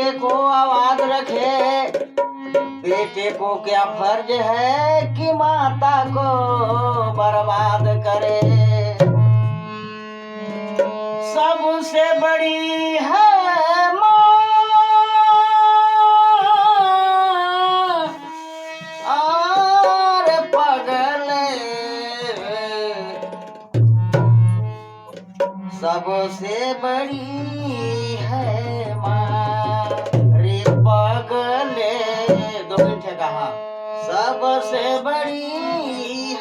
बेटे को आबाद रखे। बेटे को क्या फर्ज है कि माता को बर्बाद करे। सबसे बड़ी है माँ और पगले, सबसे बड़ी है माँ रे पगले। दो मिनट कहा सबसे बड़ी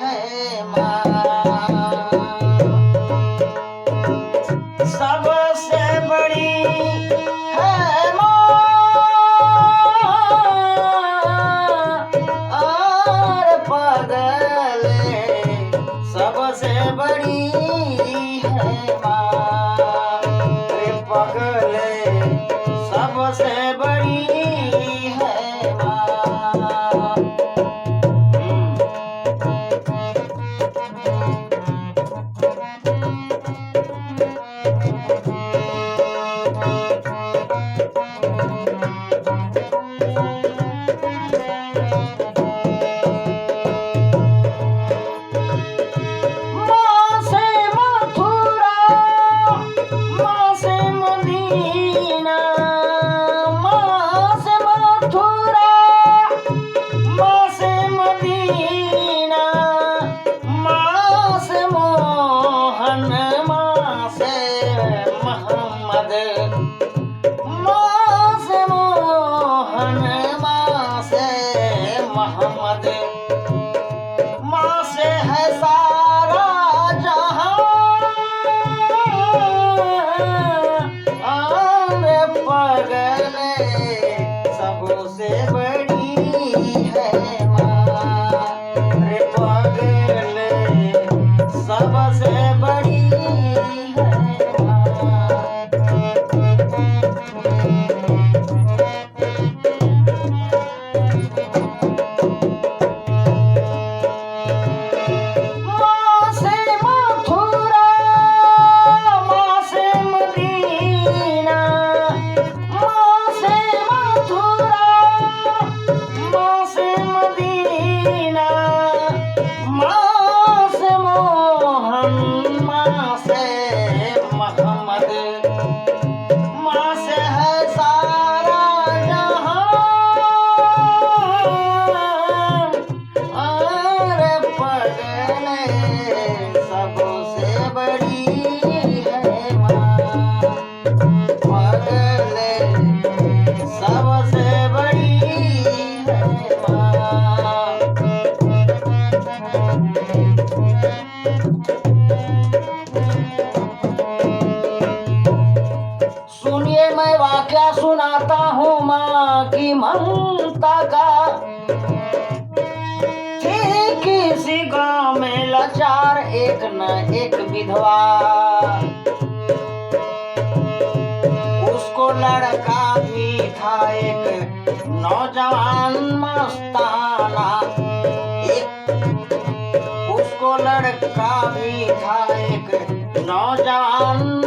है माँ, सबसे बड़ी है माँ और पगले, सबसे बड़ी है माँ रे पगले, सबसे बड़ी है माँ। माँ से है सारा जहां और पगले, सबसे बड़ी है माँ रे पगले, सबसे बड़ी है माँ। सुनिए मैं वाक्या सुनाता हूँ माँ की ममता का। थी किसी गांव में लाचार एक न एक विधवा, उसको लड़का भी था एक नौजवान मस्ताना। उसको लड़का भी था एक नौजवान